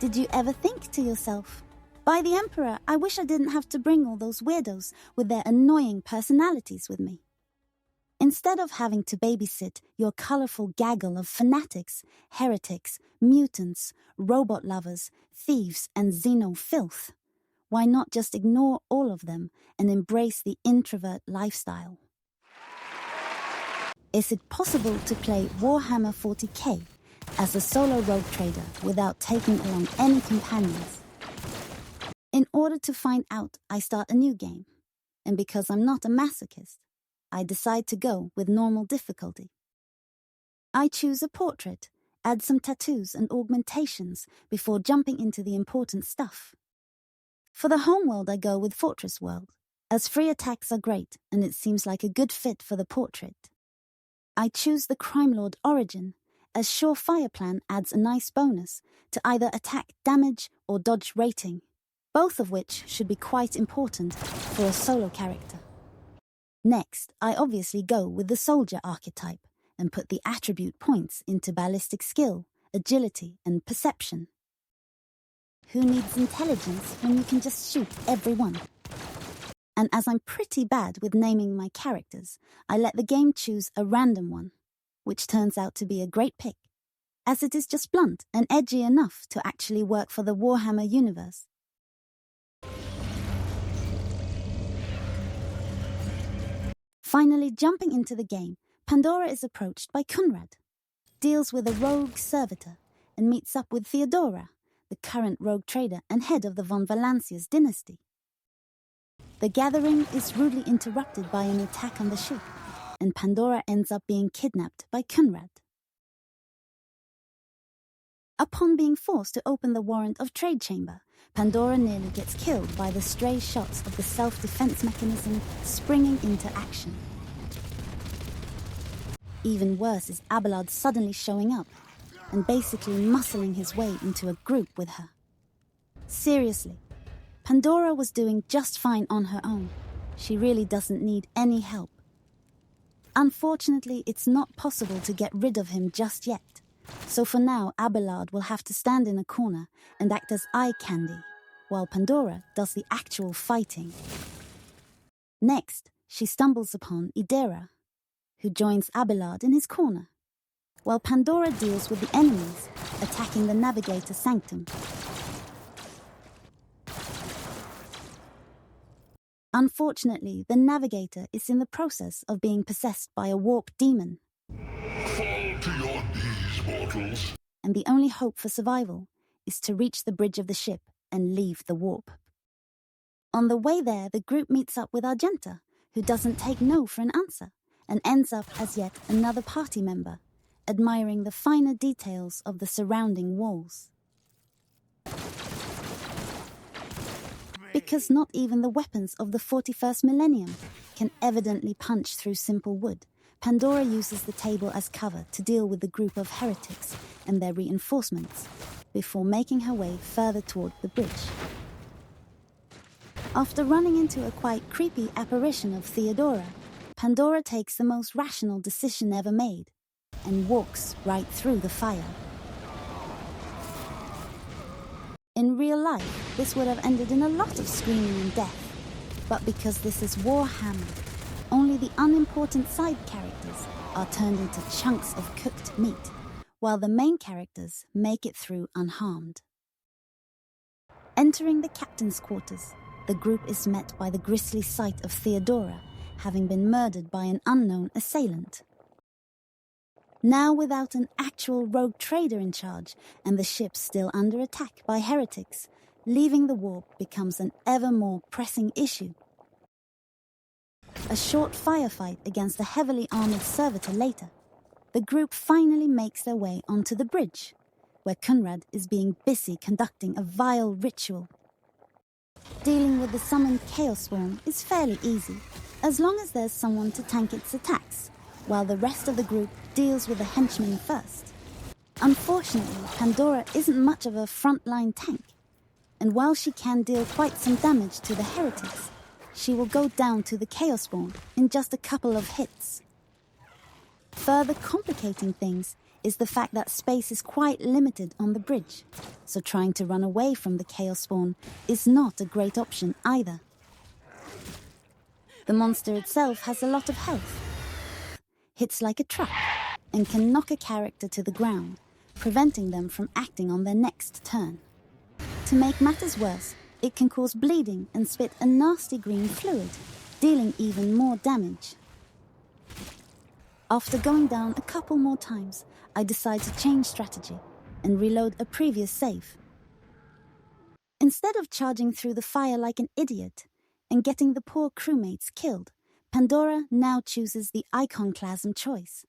Did you ever think to yourself, by the Emperor, I wish I didn't have to bring all those weirdos with their annoying personalities with me? Instead of having to babysit your colourful gaggle of fanatics, heretics, mutants, robot lovers, thieves, and xeno-filth, why not just ignore all of them and embrace the introvert lifestyle? Is it possible to play Warhammer 40k as a solo rogue trader without taking along any companions? In order to find out, I start a new game, and because I'm not a masochist, I decide to go with normal difficulty. I choose a portrait, add some tattoos and augmentations before jumping into the important stuff. For the homeworld, I go with Fortress World, as free attacks are great and it seems like a good fit for the portrait. I choose the Crime Lord origin, as Surefire Plan adds a nice bonus to either attack damage or dodge rating, both of which should be quite important for a solo character. Next, I obviously go with the soldier archetype and put the attribute points into ballistic skill, agility, and perception. Who needs intelligence when you can just shoot everyone? And as I'm pretty bad with naming my characters, I let the game choose a random one, which turns out to be a great pick, as it is just blunt and edgy enough to actually work for the Warhammer universe. Finally, jumping into the game, Pandora is approached by Kunrad, deals with a rogue servitor, and meets up with Theodora, the current rogue trader and head of the von Valancia's dynasty. The gathering is rudely interrupted by an attack on the ship, and Pandora ends up being kidnapped by Kunrad. Upon being forced to open the warrant of trade chamber, Pandora nearly gets killed by the stray shots of the self-defense mechanism springing into action. Even worse is Edgelord suddenly showing up and basically muscling his way into a group with her. Seriously, Pandora was doing just fine on her own. She really doesn't need any help. Unfortunately, it's not possible to get rid of him just yet. So for now, Edgelord will have to stand in a corner and act as eye candy, while Pandora does the actual fighting. Next, she stumbles upon Idera, who joins Edgelord in his corner, while Pandora deals with the enemies, attacking the Navigator Sanctum. Unfortunately, the Navigator is in the process of being possessed by a warp demon. Fall to your knees, mortals. And the only hope for survival is to reach the bridge of the ship and leave the warp. On the way there, the group meets up with Argenta, who doesn't take no for an answer, and ends up as yet another party member, admiring the finer details of the surrounding walls. Because not even the weapons of the 41st Millennium can evidently punch through simple wood, Pandora uses the table as cover to deal with the group of heretics and their reinforcements, before making her way further toward the bridge. After running into a quite creepy apparition of Theodora, Pandora takes the most rational decision ever made, and walks right through the fire. In real life, this would have ended in a lot of screaming and death, but because this is Warhammer, only the unimportant side characters are turned into chunks of cooked meat, while the main characters make it through unharmed. Entering the captain's quarters, the group is met by the grisly sight of Theodora having been murdered by an unknown assailant. Now without an actual rogue trader in charge, and the ship still under attack by heretics, leaving the warp becomes an ever more pressing issue. A short firefight against a heavily armoured servitor later, the group finally makes their way onto the bridge, where Kunrad is being busy conducting a vile ritual. Dealing with the summoned Chaos Swarm is fairly easy, as long as there's someone to tank its attacks, while the rest of the group deals with the henchmen first. Unfortunately, Pandora isn't much of a frontline tank, and while she can deal quite some damage to the heretics, she will go down to the Chaos Spawn in just a couple of hits. Further complicating things is the fact that space is quite limited on the bridge, so trying to run away from the chaos spawn is not a great option either. The monster itself has a lot of health, hits like a truck, and can knock a character to the ground, preventing them from acting on their next turn. To make matters worse, it can cause bleeding and spit a nasty green fluid, dealing even more damage. After going down a couple more times, I decide to change strategy and reload a previous save. Instead of charging through the fire like an idiot and getting the poor crewmates killed, Pandora now chooses the iconoclasm choice.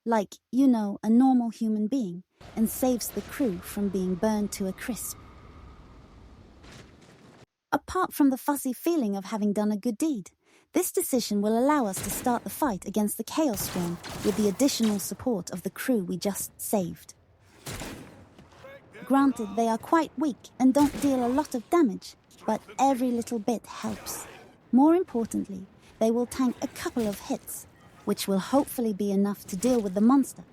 Like, you know, a normal human being, and saves the crew from being burned to a crisp. Apart from the fuzzy feeling of having done a good deed, this decision will allow us to start the fight against the Chaos Spawn with the additional support of the crew we just saved. Granted, they are quite weak and don't deal a lot of damage, but every little bit helps. More importantly, they will tank a couple of hits, which will hopefully be enough to deal with the monster.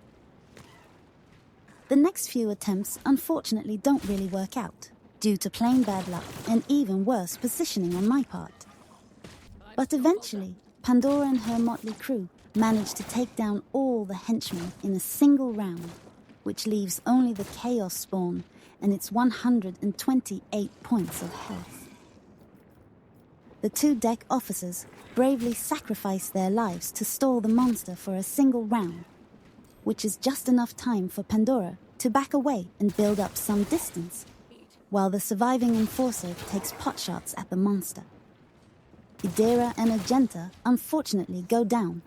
The next few attempts unfortunately don't really work out, due to plain bad luck and even worse positioning on my part. But eventually, Pandora and her motley crew manage to take down all the henchmen in a single round, which leaves only the Chaos Spawn and its 128 points of health. The two deck officers bravely sacrifice their lives to stall the monster for a single round, which is just enough time for Pandora to back away and build up some distance, while the surviving enforcer takes potshots at the monster. Idera and Agenta unfortunately go down,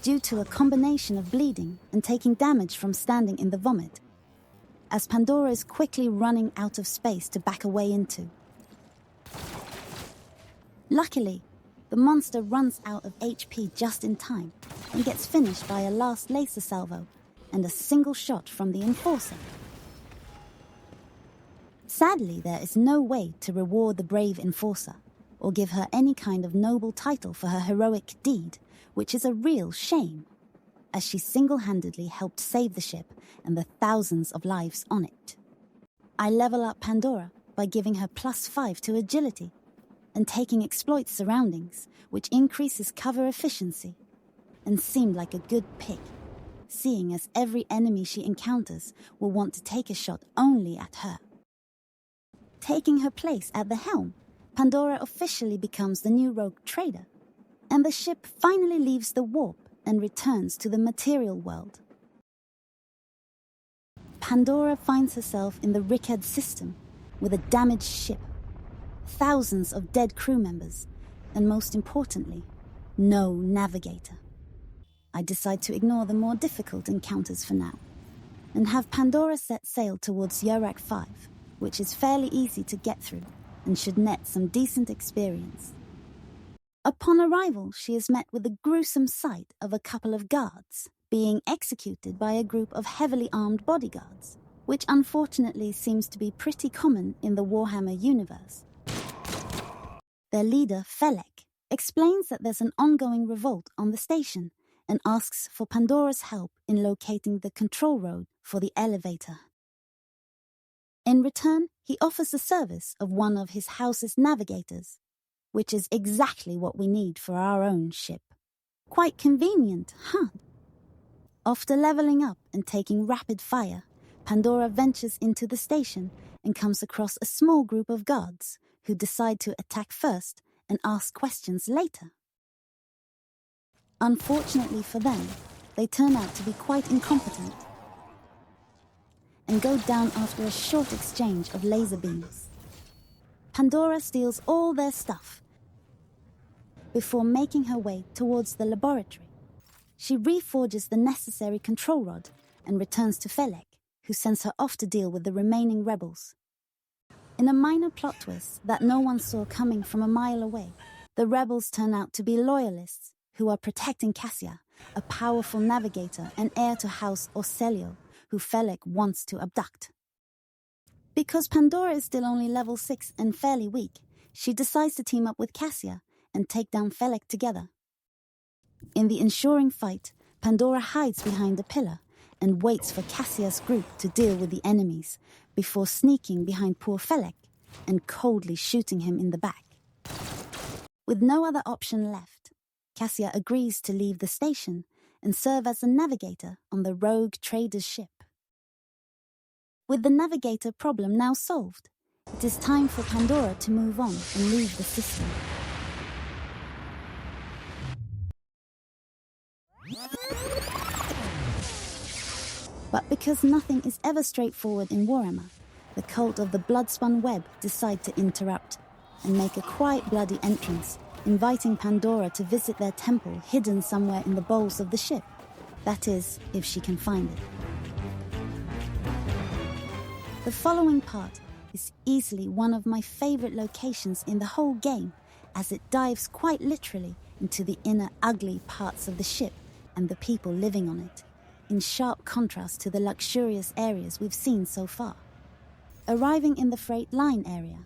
due to a combination of bleeding and taking damage from standing in the vomit, as Pandora is quickly running out of space to back away into. Luckily, the monster runs out of HP just in time and gets finished by a last laser salvo and a single shot from the enforcer. Sadly, there is no way to reward the brave enforcer or give her any kind of noble title for her heroic deed, which is a real shame, as she single-handedly helped save the ship and the thousands of lives on it. I level up Pandora by giving her +5 to agility and taking exploit surroundings, which increases cover efficiency, and seemed like a good pick, seeing as every enemy she encounters will want to take a shot only at her. Taking her place at the helm, Pandora officially becomes the new rogue trader, and the ship finally leaves the warp and returns to the material world. Pandora finds herself in the Rickhead system with a damaged ship, thousands of dead crew members, and most importantly, no navigator. I decide to ignore the more difficult encounters for now, and have Pandora set sail towards Eurac V, which is fairly easy to get through and should net some decent experience. Upon arrival, she is met with the gruesome sight of a couple of guards being executed by a group of heavily armed bodyguards, which unfortunately seems to be pretty common in the Warhammer universe. Their leader, Felek, explains that there's an ongoing revolt on the station and asks for Pandora's help in locating the control road for the elevator. In return, he offers the service of one of his house's navigators, which is exactly what we need for our own ship. Quite convenient, huh? After leveling up and taking rapid fire, Pandora ventures into the station and comes across a small group of guards who decide to attack first and ask questions later. Unfortunately for them, they turn out to be quite incompetent and go down after a short exchange of laser beams. Pandora steals all their stuff before making her way towards the laboratory. She reforges the necessary control rod and returns to Felek, who sends her off to deal with the remaining rebels. In a minor plot twist that no one saw coming from a mile away, the rebels turn out to be loyalists who are protecting Cassia, a powerful navigator and heir to House Orselio, who Felek wants to abduct. Because Pandora is still only level 6 and fairly weak, she decides to team up with Cassia and take down Felek together. In the ensuing fight, Pandora hides behind a pillar and waits for Cassia's group to deal with the enemies before sneaking behind poor Felek and coldly shooting him in the back. With no other option left, Cassia agrees to leave the station and serve as a navigator on the rogue trader's ship. With the navigator problem now solved, it is time for Pandora to move on and leave the system. But because nothing is ever straightforward in Warhammer, the cult of the Bloodspun Web decide to interrupt and make a quiet bloody entrance, inviting Pandora to visit their temple hidden somewhere in the bowels of the ship. That is, if she can find it. The following part is easily one of my favorite locations in the whole game, as it dives quite literally into the inner ugly parts of the ship and the people living on it, in sharp contrast to the luxurious areas we've seen so far. Arriving in the freight line area,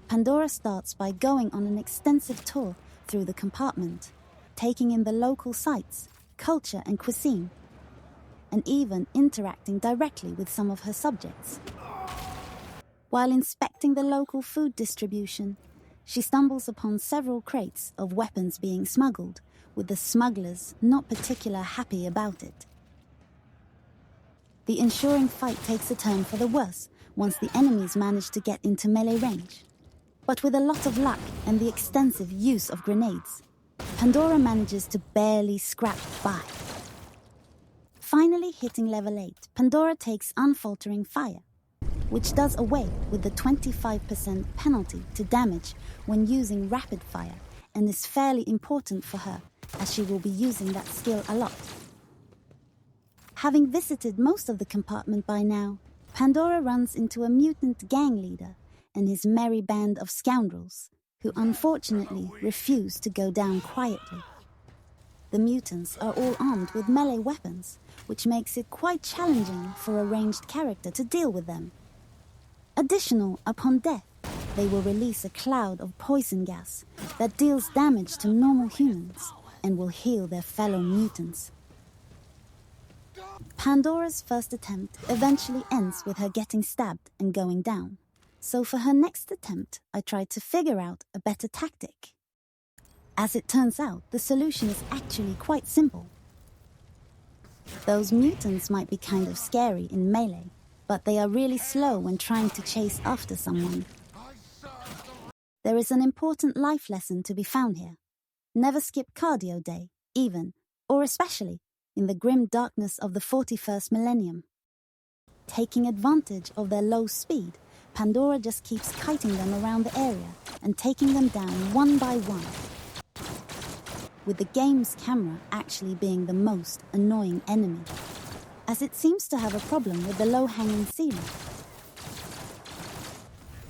Pandora starts by going on an extensive tour through the compartment, taking in the local sights, culture and cuisine, and even interacting directly with some of her subjects. While inspecting the local food distribution, she stumbles upon several crates of weapons being smuggled, with the smugglers not particularly happy about it. The ensuing fight takes a turn for the worse once the enemies manage to get into melee range. But with a lot of luck and the extensive use of grenades, Pandora manages to barely scrap by. Finally hitting level 8, Pandora takes unfaltering fire, which does away with the 25% penalty to damage when using rapid fire and is fairly important for her, as she will be using that skill a lot. Having visited most of the compartment by now, Pandora runs into a mutant gang leader and his merry band of scoundrels, who unfortunately refuse to go down quietly. The mutants are all armed with melee weapons, which makes it quite challenging for a ranged character to deal with them. Additional, upon death, they will release a cloud of poison gas that deals damage to normal humans and will heal their fellow mutants. Pandora's first attempt eventually ends with her getting stabbed and going down. So for her next attempt, I tried to figure out a better tactic. As it turns out, the solution is actually quite simple. Those mutants might be kind of scary in melee, but they are really slow when trying to chase after someone. There is an important life lesson to be found here. Never skip cardio day, even, or especially, in the grim darkness of the 41st millennium. Taking advantage of their low speed, Pandora just keeps kiting them around the area and taking them down one by one, with the game's camera actually being the most annoying enemy, as it seems to have a problem with the low-hanging ceiling.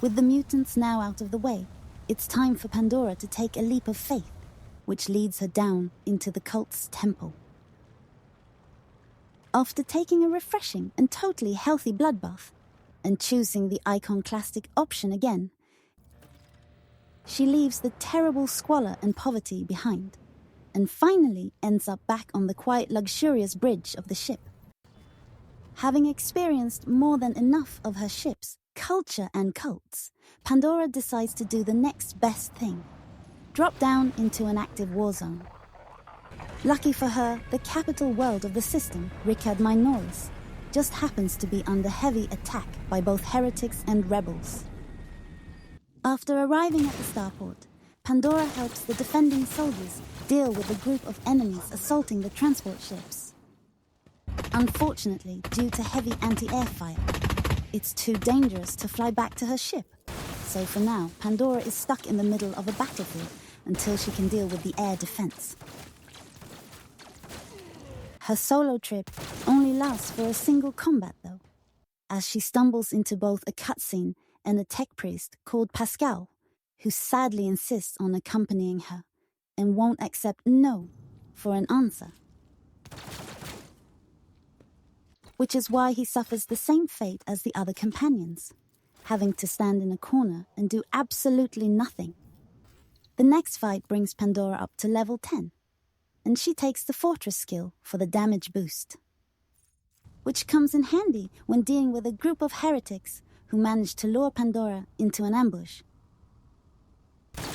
With the mutants now out of the way, it's time for Pandora to take a leap of faith, which leads her down into the cult's temple. After taking a refreshing and totally healthy bloodbath, and choosing the iconoclastic option again, she leaves the terrible squalor and poverty behind, and finally ends up back on the quite luxurious bridge of the ship. Having experienced more than enough of her ship's culture and cults, Pandora decides to do the next best thing: drop down into an active warzone. Lucky for her, the capital world of the system, Ricard Minoris, just happens to be under heavy attack by both heretics and rebels. After arriving at the starport, Pandora helps the defending soldiers deal with the group of enemies assaulting the transport ships. Unfortunately, due to heavy anti-air fire, it's too dangerous to fly back to her ship. So for now, Pandora is stuck in the middle of a battlefield until she can deal with the air defense. Her solo trip only lasts for a single combat though, as she stumbles into both a cutscene and a tech priest called Pascal, who sadly insists on accompanying her and won't accept no for an answer. Which is why he suffers the same fate as the other companions, having to stand in a corner and do absolutely nothing. The next fight brings Pandora up to level 10, and she takes the fortress skill for the damage boost. which comes in handy when dealing with a group of heretics who manage to lure Pandora into an ambush.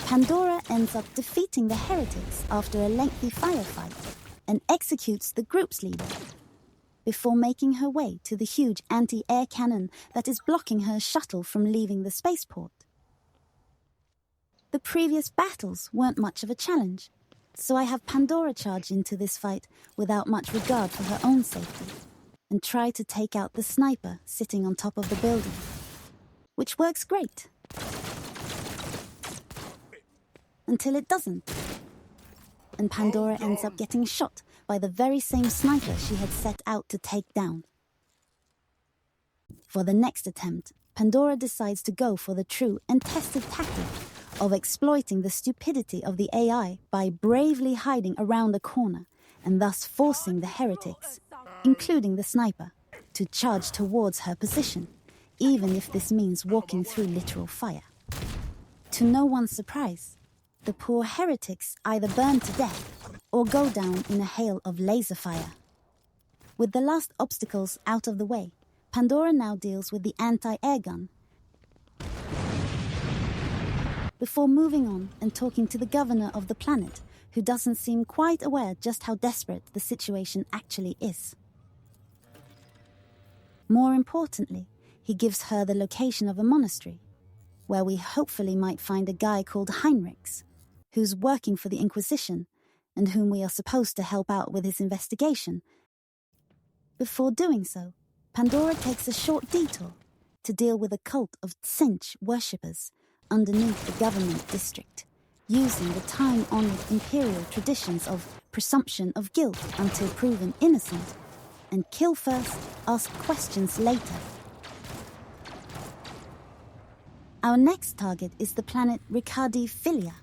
Pandora ends up defeating the heretics after a lengthy firefight and executes the group's leader, before making her way to the huge anti-air cannon that is blocking her shuttle from leaving the spaceport. The previous battles weren't much of a challenge, so I have Pandora charge into this fight without much regard for her own safety, and try to take out the sniper sitting on top of the building, which works great. Until it doesn't, and Pandora ends up getting shot by the very same sniper she had set out to take down. For the next attempt, Pandora decides to go for the true and tested tactic of exploiting the stupidity of the AI by bravely hiding around a corner and thus forcing the heretics, including the sniper, to charge towards her position, even if this means walking through literal fire. To no one's surprise, the poor heretics either burn to death or go down in a hail of laser fire. With the last obstacles out of the way, Pandora now deals with the anti-air gun, before moving on and talking to the governor of the planet, who doesn't seem quite aware just how desperate the situation actually is. More importantly, he gives her the location of a monastery, where we hopefully might find a guy called Heinrichs, who's working for the Inquisition, and whom we are supposed to help out with his investigation. Before doing so, Pandora takes a short detour to deal with a cult of Tsench worshippers underneath the government district, using the time-honored imperial traditions of presumption of guilt until proven innocent, and kill first, ask questions later. Our next target is the planet Ricardi Filia,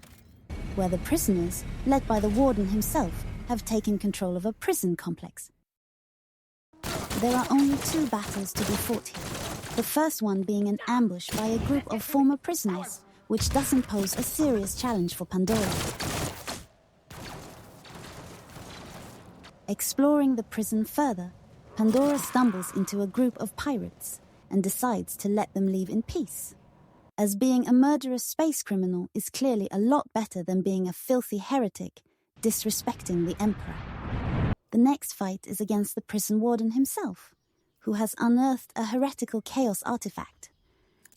where the prisoners, led by the warden himself, have taken control of a prison complex. There are only 2 battles to be fought here, the first one being an ambush by a group of former prisoners, which doesn't pose a serious challenge for Pandora. Exploring the prison further, Pandora stumbles into a group of pirates and decides to let them leave in peace, as being a murderous space criminal is clearly a lot better than being a filthy heretic disrespecting the Emperor. The next fight is against the prison warden himself, who has unearthed a heretical chaos artifact,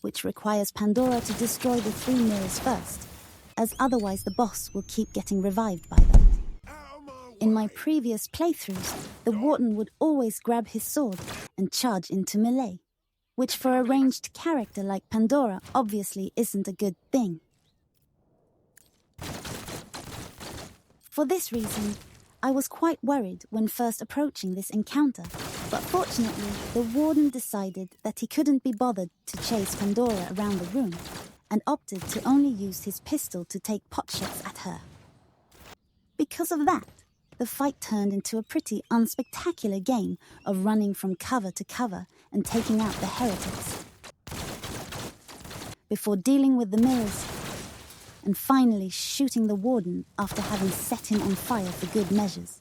which requires Pandora to destroy the 3 mirrors first, as otherwise the boss will keep getting revived by them. In my previous playthroughs, the warden would always grab his sword and charge into melee, which for a ranged character like Pandora obviously isn't a good thing. For this reason, I was quite worried when first approaching this encounter, but fortunately the warden decided that he couldn't be bothered to chase Pandora around the room, and opted to only use his pistol to take potshots at her. Because of that, the fight turned into a pretty unspectacular game of running from cover to cover and taking out the heretics, before dealing with the mirrors and finally shooting the warden after having set him on fire for good measures.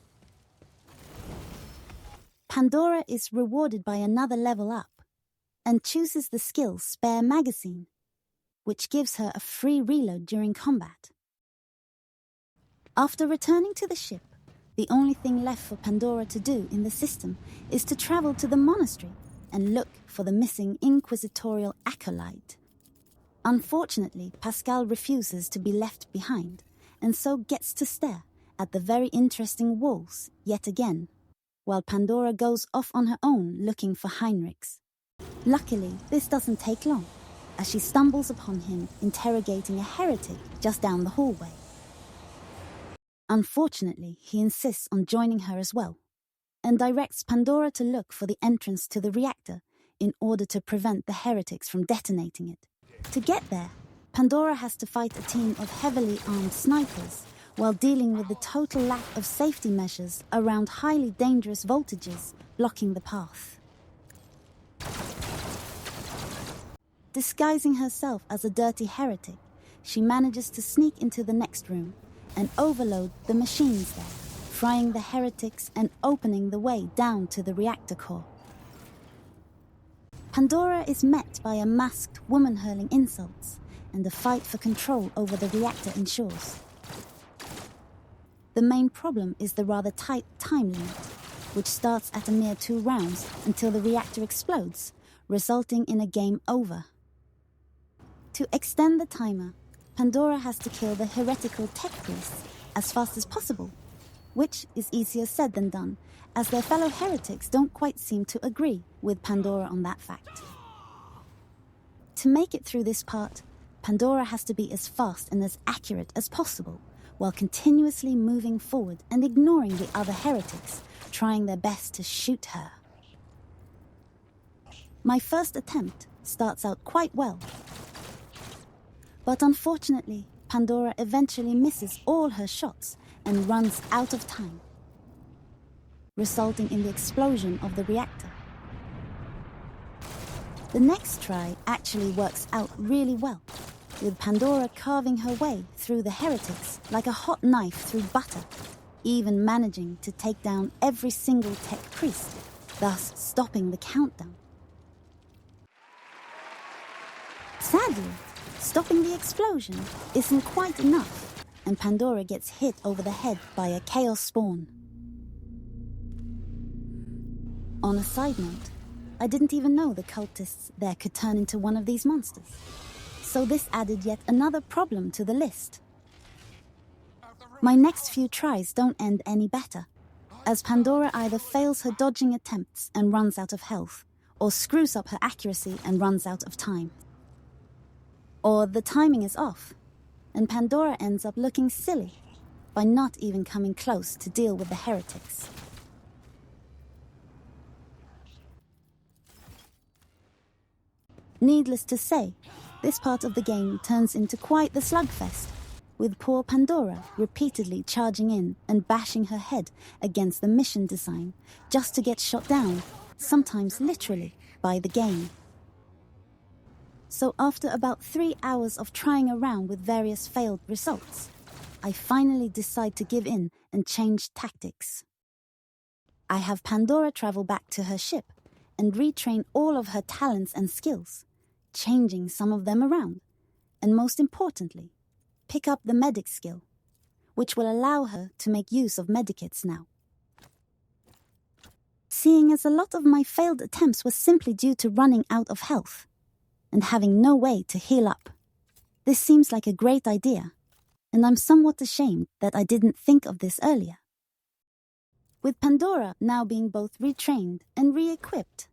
Pandora is rewarded by another level up and chooses the skill Spare Magazine, which gives her a free reload during combat. After returning to the ship, the only thing left for Pandora to do in the system is to travel to the monastery and look for the missing inquisitorial acolyte. Unfortunately, Pascal refuses to be left behind, and so gets to stare at the very interesting walls yet again, while Pandora goes off on her own looking for Heinrichs. Luckily, this doesn't take long, as she stumbles upon him interrogating a heretic just down the hallway. Unfortunately, he insists on joining her as well, and directs Pandora to look for the entrance to the reactor in order to prevent the heretics from detonating it. To get there, Pandora has to fight a team of heavily armed snipers while dealing with the total lack of safety measures around highly dangerous voltages blocking the path. Disguising herself as a dirty heretic, she manages to sneak into the next room and overload the machines there, frying the heretics and opening the way down to the reactor core. Pandora is met by a masked woman hurling insults, and a fight for control over the reactor ensures. The main problem is the rather tight time limit, which starts at a mere 2 rounds until the reactor explodes, resulting in a game over. To extend the timer, Pandora has to kill the heretical tech priests as fast as possible, which is easier said than done, as their fellow heretics don't quite seem to agree with Pandora on that fact. To make it through this part, Pandora has to be as fast and as accurate as possible, while continuously moving forward and ignoring the other heretics, trying their best to shoot her. My first attempt starts out quite well, but unfortunately, Pandora eventually misses all her shots and runs out of time, resulting in the explosion of the reactor. The next try actually works out really well, with Pandora carving her way through the heretics like a hot knife through butter, even managing to take down every single tech priest, thus stopping the countdown. Sadly, stopping the explosion isn't quite enough, and Pandora gets hit over the head by a chaos spawn. On a side note, I didn't even know the cultists there could turn into one of these monsters, so this added yet another problem to the list. My next few tries don't end any better, as Pandora either fails her dodging attempts and runs out of health, or screws up her accuracy and runs out of time. Or the timing is off, and Pandora ends up looking silly by not even coming close to deal with the heretics. Needless to say, this part of the game turns into quite the slugfest, with poor Pandora repeatedly charging in and bashing her head against the mission design just to get shot down, sometimes literally, by the game. So after about 3 hours of trying around with various failed results, I finally decide to give in and change tactics. I have Pandora travel back to her ship and retrain all of her talents and skills, changing some of them around, and most importantly, pick up the medic skill, which will allow her to make use of medikits now. Seeing as a lot of my failed attempts were simply due to running out of health, and having no way to heal up, this seems like a great idea, and I'm somewhat ashamed that I didn't think of this earlier. With Pandora now being both retrained and re-equipped,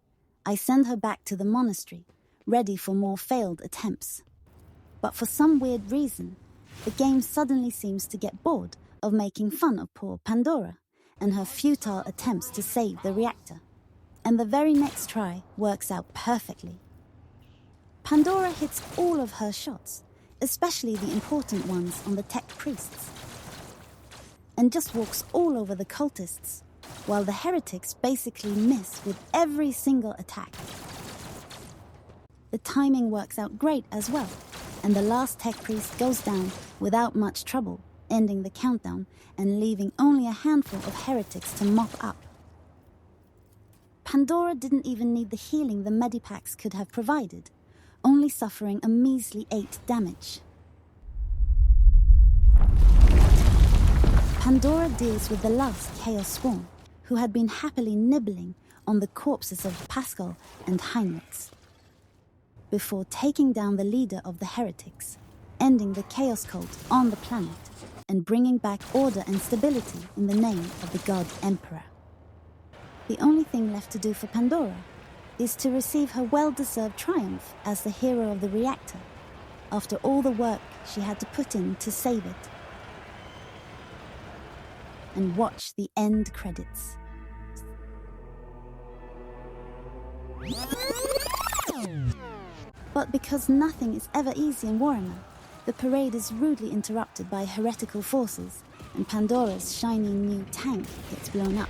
I send her back to the monastery, ready for more failed attempts. But for some weird reason, the game suddenly seems to get bored of making fun of poor Pandora and her futile attempts to save the reactor, and the very next try works out perfectly. Pandora hits all of her shots, especially the important ones on the tech priests, and just walks all over the cultists, while the heretics basically miss with every single attack. The timing works out great as well, and the last tech priest goes down without much trouble, ending the countdown and leaving only a handful of heretics to mop up. Pandora didn't even need the healing the medipacks could have provided, only suffering a measly 8 damage. Pandora deals with the last Chaos Spawn, who had been happily nibbling on the corpses of Pascal and Heinrichs, before taking down the leader of the heretics, ending the Chaos Cult on the planet, and bringing back order and stability in the name of the God Emperor. The only thing left to do for Pandora is to receive her well-deserved triumph as the hero of the reactor, after all the work she had to put in to save it. And watch the end credits. But because nothing is ever easy in Warhammer, the parade is rudely interrupted by heretical forces, and Pandora's shiny new tank gets blown up.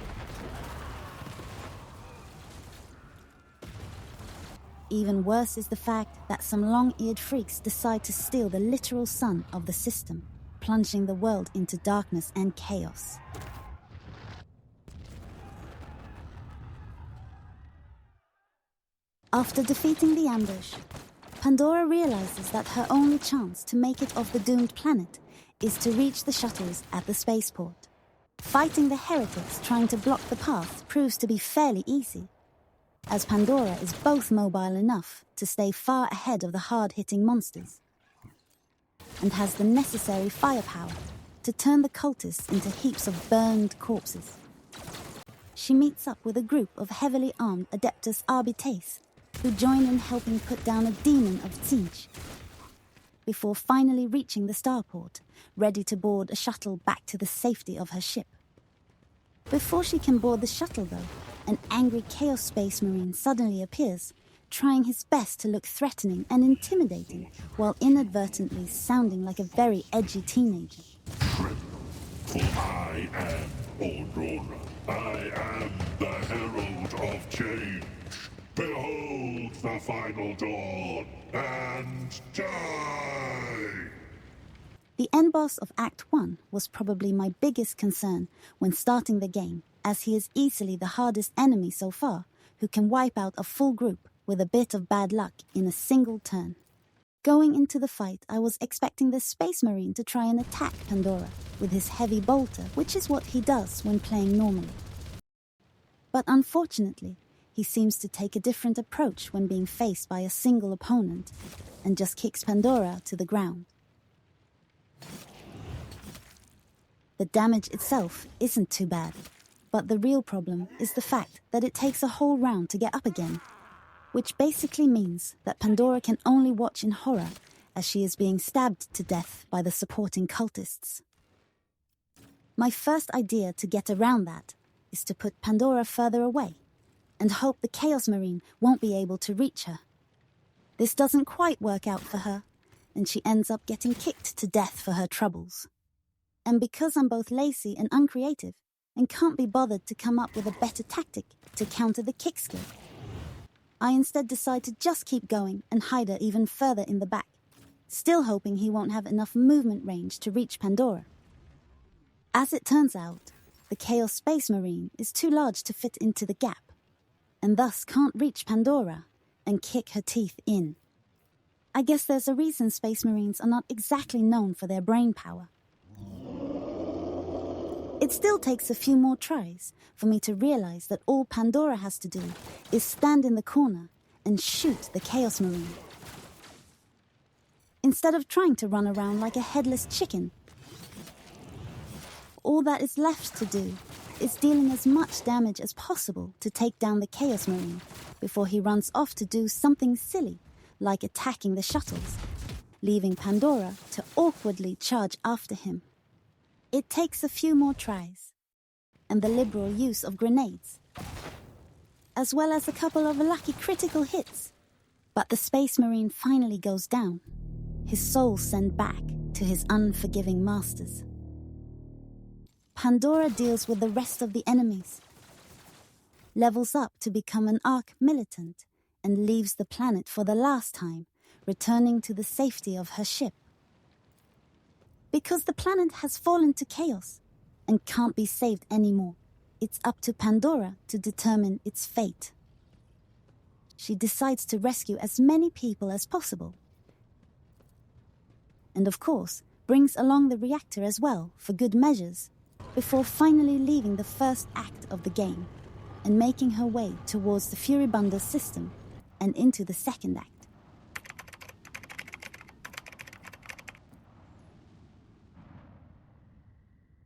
Even worse is the fact that some long-eared freaks decide to steal the literal sun of the system, plunging the world into darkness and chaos. After defeating the ambush, Pandora realizes that her only chance to make it off the doomed planet is to reach the shuttles at the spaceport. Fighting the heretics trying to block the path proves to be fairly easy, as Pandora is both mobile enough to stay far ahead of the hard-hitting monsters, and has the necessary firepower to turn the cultists into heaps of burned corpses. She meets up with a group of heavily armed Adeptus Arbites who join in helping put down a demon of siege, before finally reaching the starport, ready to board a shuttle back to the safety of her ship. Before she can board the shuttle, though, an angry Chaos Space Marine suddenly appears, trying his best to look threatening and intimidating, while inadvertently sounding like a very edgy teenager. For I am Pandora. I am the herald of change. Behold the final dawn, and die! The end boss of Act 1 was probably my biggest concern when starting the game, as he is easily the hardest enemy so far, who can wipe out a full group with a bit of bad luck in a single turn. Going into the fight, I was expecting the Space Marine to try and attack Pandora with his heavy bolter, which is what he does when playing normally. But unfortunately, he seems to take a different approach when being faced by a single opponent, and just kicks Pandora to the ground. The damage itself isn't too bad, but the real problem is the fact that it takes a whole round to get up again, which basically means that Pandora can only watch in horror as she is being stabbed to death by the supporting cultists. My first idea to get around that is to put Pandora further away, and hope the Chaos Marine won't be able to reach her. This doesn't quite work out for her, and she ends up getting kicked to death for her troubles. And because I'm both lazy and uncreative, and can't be bothered to come up with a better tactic to counter the kick skill, I instead decide to just keep going and hide her even further in the back, still hoping he won't have enough movement range to reach Pandora. As it turns out, the Chaos Space Marine is too large to fit into the gap, and thus can't reach Pandora and kick her teeth in. I guess there's a reason Space Marines are not exactly known for their brain power. It still takes a few more tries for me to realize that all Pandora has to do is stand in the corner and shoot the Chaos Marine, instead of trying to run around like a headless chicken. All that is left to do is dealing as much damage as possible to take down the Chaos Marine before he runs off to do something silly, like attacking the shuttles, leaving Pandora to awkwardly charge after him. It takes a few more tries, and the liberal use of grenades, as well as a couple of lucky critical hits. But the Space Marine finally goes down, his soul sent back to his unforgiving masters. Pandora deals with the rest of the enemies, levels up to become an arch-militant, and leaves the planet for the last time, returning to the safety of her ship. Because the planet has fallen to chaos and can't be saved anymore, it's up to Pandora to determine its fate. She decides to rescue as many people as possible, and of course brings along the reactor as well for good measures, before finally leaving the first act of the game and making her way towards the Furibunder's system and into the second act.